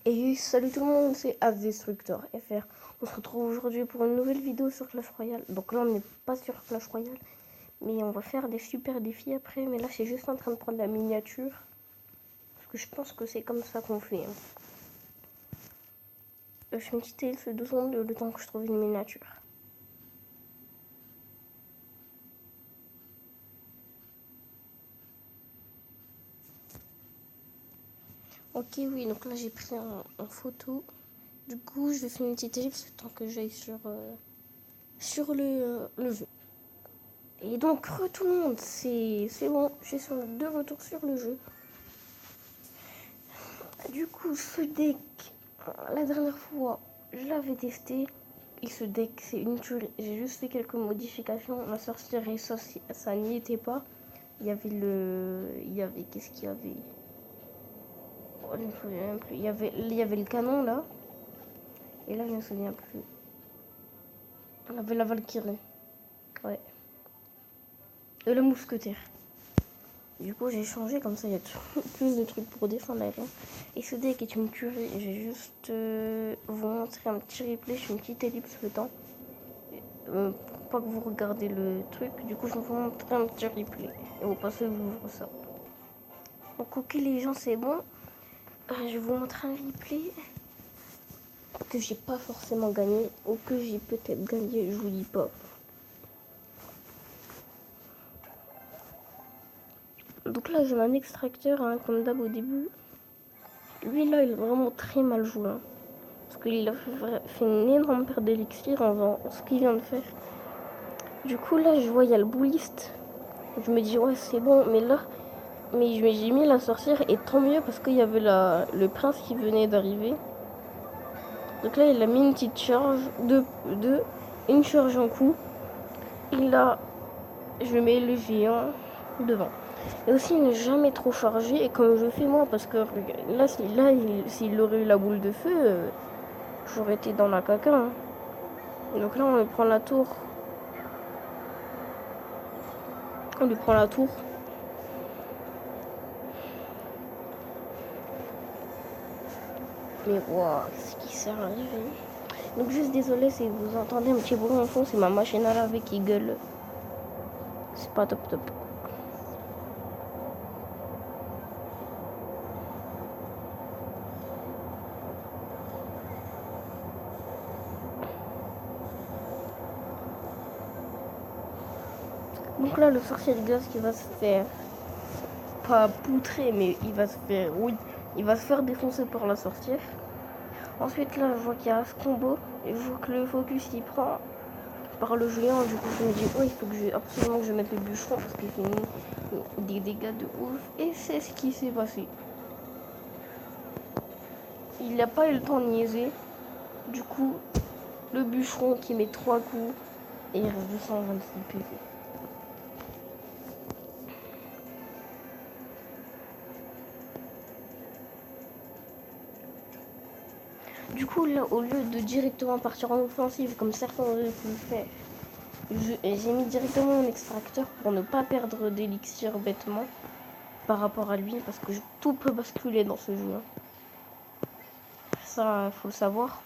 Et salut tout le monde, c'est AsDestructor FR. On se retrouve aujourd'hui pour une nouvelle vidéo sur Clash Royale. Donc là, on n'est pas sur Clash Royale, mais on va faire des super défis après. Mais là, je suis juste en train de prendre la miniature. Parce que je pense que c'est comme ça qu'on fait. Je vais me quitter ce 2 secondes le temps que je trouve une miniature. Ok, oui, donc là, j'ai pris en photo. Du coup, je vais faire une petite ellipse le temps que j'aille sur le jeu. Et donc, tout le monde, c'est bon, je suis de retour sur le jeu. Du coup, ce deck, la dernière fois, je l'avais testé. Et ce deck, c'est une tuerie. J'ai juste fait quelques modifications. La sorcellerie, ça n'y était pas. Il y avait qu'est-ce qu'il y avait? Oh, je ne me souviens même plus. Il y avait le canon là. Et là, je ne me souviens plus. On avait la Valkyrie. Ouais. Et le mousquetaire. Du coup, j'ai changé, comme ça il y a plus de trucs pour défendre la lane. Et ce deck est une tuerie. J'ai juste vous montrer un petit replay. Je fais une petite ellipse le temps. Pour pas que vous regardez le truc. Du coup, je vous montre un petit replay. Et vous passez vous ça. Donc, ok, les gens, c'est bon. Je vais vous montrer un replay que j'ai pas forcément gagné. Ou que j'ai peut-être gagné, je vous dis pas. Donc là, j'ai un extracteur, hein, comme d'hab au début. Lui, là, il est vraiment très mal joué. Hein, parce qu'il a fait une énorme perte d'élixir en faisant ce qu'il vient de faire. Du coup, là, je vois, il y a le bouliste. Je me dis, ouais, c'est bon. Mais là, j'ai mis la sorcière. Et tant mieux, parce qu'il y avait le prince qui venait d'arriver. Donc là, il a mis une petite charge. Une charge en coup. Et là, je mets le géant devant. Et aussi ne jamais trop charger, et comme je fais moi, parce que là s'il aurait eu la boule de feu, j'aurais été dans la caca. Hein. Donc là on lui prend la tour. On lui prend la tour. Mais waouh, qu'est-ce qui s'est arrivé? Donc juste désolé si vous entendez un petit bruit en fond, c'est ma machine à laver qui gueule. C'est pas top top. Donc là le sorcier de glace qui va se faire pas poutrer, mais il va se faire, oui, il va se faire défoncer par la sorcière. Ensuite là je vois qu'il y a ce combo et je vois que le focus il prend par le géant. Du coup je me dis oh, il faut que absolument que je mette le bûcheron parce qu'il fait des dégâts de ouf. Et c'est ce qui s'est passé. Il n'a pas eu le temps de niaiser. Du coup le bûcheron qui met 3 coups et il reste 226 PV. Du coup là, au lieu de directement partir en offensive comme certains auraient pu le faire, j'ai mis directement mon extracteur pour ne pas perdre d'élixir bêtement par rapport à lui, parce que tout peut basculer dans ce jeu. Hein. Ça, faut le savoir.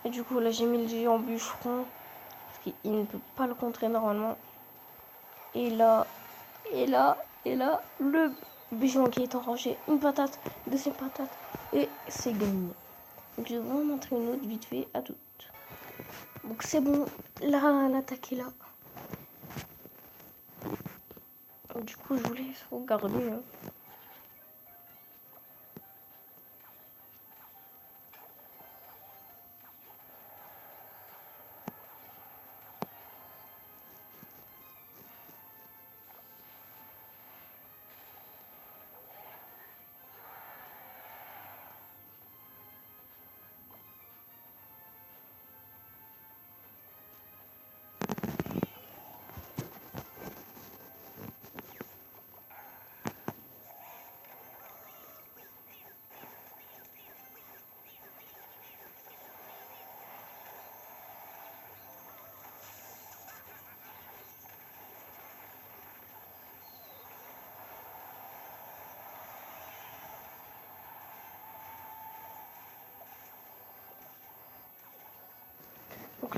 Et du coup, là, j'ai mis le géant bûcheron, parce qu'il ne peut pas le contrer normalement. Et là, le bûcheron qui est enrangé, une patate, deuxième patate, et c'est gagné. Donc, je vais vous montrer une autre vite fait à toutes. Donc, c'est bon, là, l'attaque est là. Du coup, je vous laisse regarder. Hein.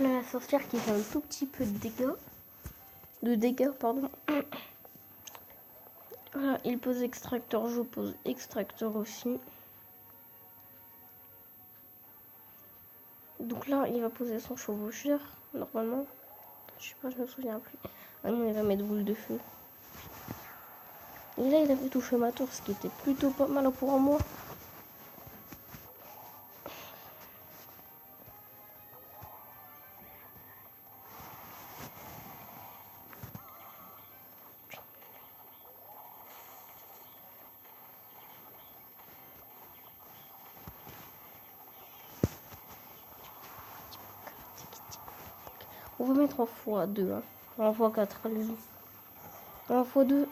Là, la sorcière qui fait un tout petit peu de dégâts. Pardon. Voilà, il pose extracteur, je pose extracteur aussi. Donc là, il va poser son chevaucheur, normalement. Je sais pas, je me souviens plus. Ah non, il va mettre boule de feu. Et là, il avait touché ma tour, ce qui était plutôt pas mal pour moi. On va mettre en x2, hein. En x4, allez-y. En x2.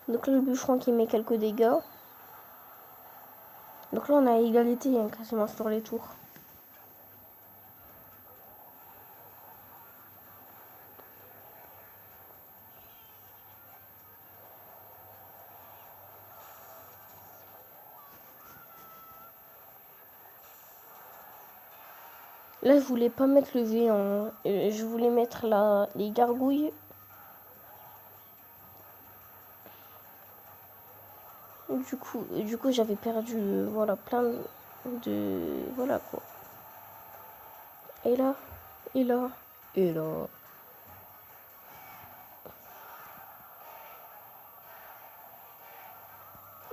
Donc là, le bûcheron qui met quelques dégâts. Donc là, on a égalité, hein, quasiment sur les tours. Là, je voulais pas mettre le V, hein. Je voulais mettre les gargouilles. Du coup j'avais perdu voilà, plein de... Voilà quoi. Et là, et là, et là.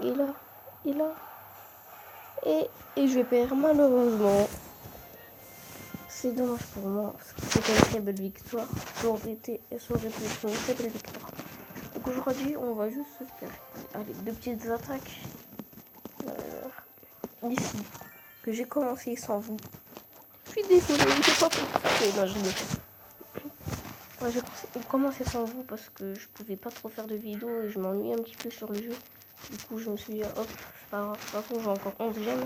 Et là, et là. Et je perds malheureusement. C'est dommage pour moi, parce que c'était une très belle victoire. Ça aurait pu être une très belle victoire. Donc aujourd'hui, on va juste se faire allez, 2 petites attaques. Ici, que j'ai commencé sans vous. Je suis désolée, je sais pas pourquoi. Non, je l'ai fait. Ouais, j'ai commencé sans vous parce que je pouvais pas trop faire de vidéos et je m'ennuie un petit peu sur le jeu. Du coup, je me suis dit, hop, c'est pas grave, de toute façon, j'ai encore 11 gemmes.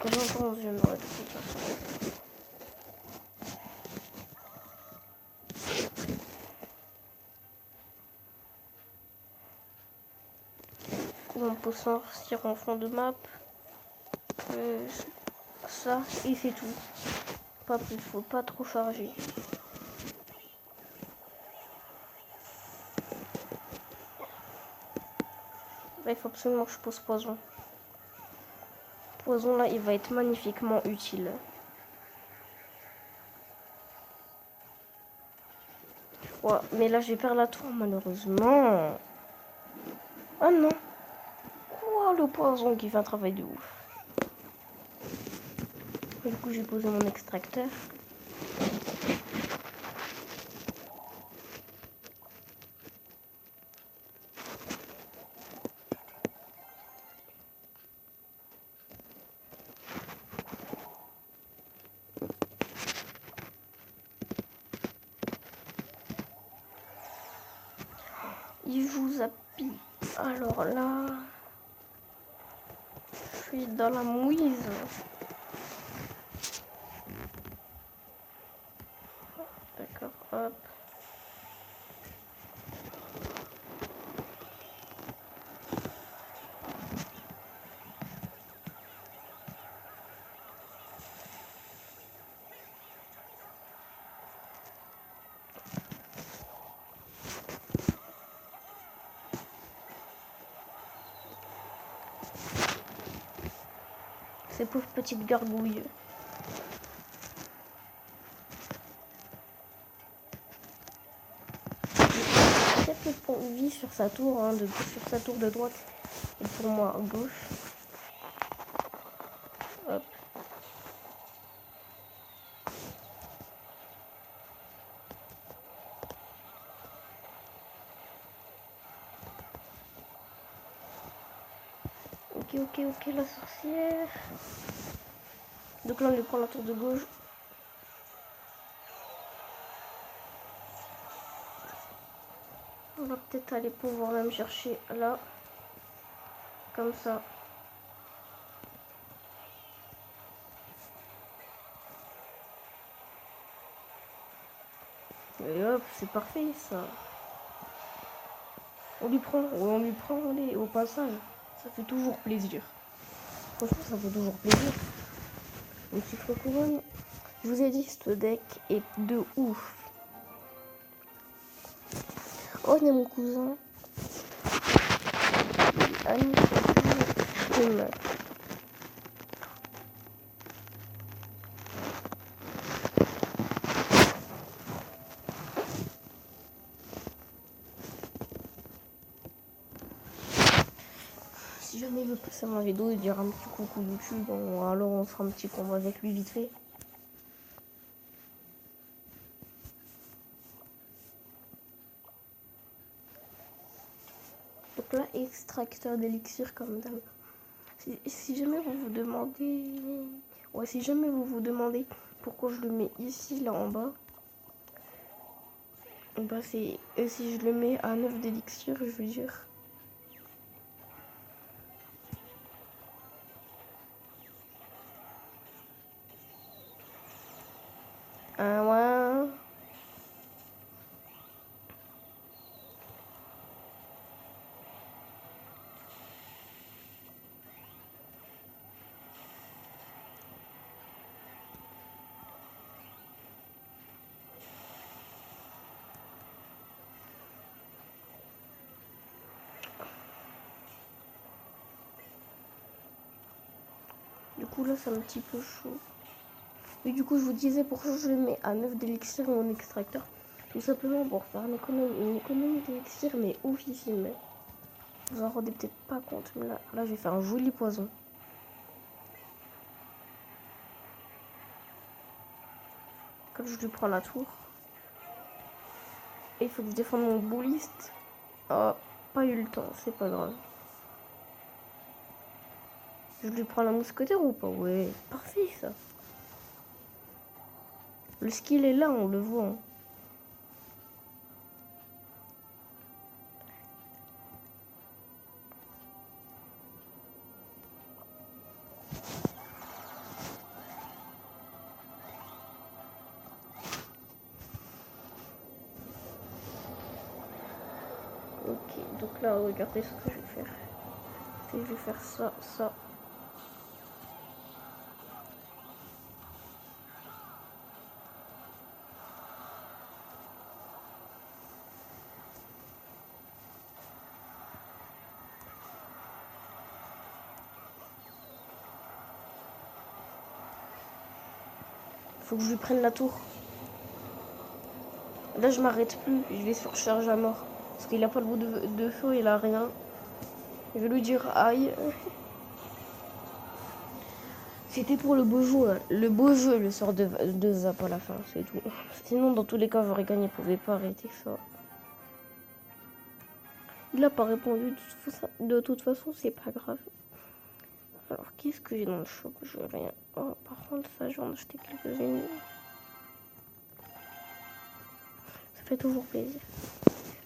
J'ai encore 11 gemmes, ouais, de toute façon. On peut sortir en fond de map. Ça, et c'est tout. Pas plus, faut pas trop charger. Là, il faut absolument que je pose poison. Poison, là, il va être magnifiquement utile. Ouais, mais là, je vais perdre la tour, malheureusement. Ah non. Oh, le poison qui fait un travail de ouf. Du coup, j'ai posé mon extracteur. Il joue Zappi. Alors là, je suis dans la mouise. D'accord, hop. Ces pauvres petites gargouilles. Peut-être le point de vie sur sa tour, hein, sur sa tour de droite. Et pour moi, à gauche. Hop. Ok, la sorcière. Donc là, on lui prend la tour de gauche. On va peut-être aller pouvoir même chercher là. Comme ça. Et hop, c'est parfait ça. On lui prend les au passage. Ça fait toujours plaisir. Franchement, ça fait toujours plaisir. Une petite couronne. Je vous ai dit, ce deck est de ouf. Oh, il y a mon cousin. Annie, si jamais il veut passer ma vidéo et dire un petit coucou YouTube, alors on fera un petit combat avec lui vite fait. Donc là, extracteur d'élixir comme d'hab. Si jamais vous vous demandez... Ouais, si jamais vous vous demandez pourquoi je le mets ici, là en bas, bah c'est... si je le mets à 9 d'élixir, je veux dire... Ouais... Du coup là c'est un petit peu chaud. Et du coup je vous disais pourquoi je le mets à 9 d'élixir mon extracteur. Tout simplement pour faire une économie d'élixir mais oufissime. Vous en rendez peut-être pas compte, mais là je vais faire un joli poison. Comme je lui prends la tour. Et il faut que je défende mon bouliste. Oh, pas eu le temps, c'est pas grave. Je lui prends la mousquetaire ou pas? Ouais, parfait ça. Le skill est là, on le voit. Hein. Ok, donc là, regardez ce que je vais faire. Je vais faire ça, ça. Faut que je lui prenne la tour. Là, je m'arrête plus. Je vais surcharger à mort. Parce qu'il a pas le bout de feu, il a rien. Je vais lui dire aïe. C'était pour le beau jeu. Hein. Le beau jeu, le sort de Zap à la fin, c'est tout. Sinon, dans tous les cas, j'aurais gagné. Il pouvait pas arrêter ça. Il a pas répondu. De toute façon, c'est pas grave. Alors, qu'est-ce que j'ai dans le shop? Je n'ai rien. Oh, par contre, ça, j'en ai acheté quelques-unes. Ça fait toujours plaisir.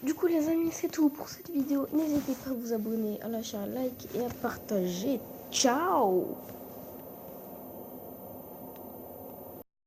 Du coup, les amis, c'est tout pour cette vidéo. N'hésitez pas à vous abonner, à lâcher un like et à partager. Ciao!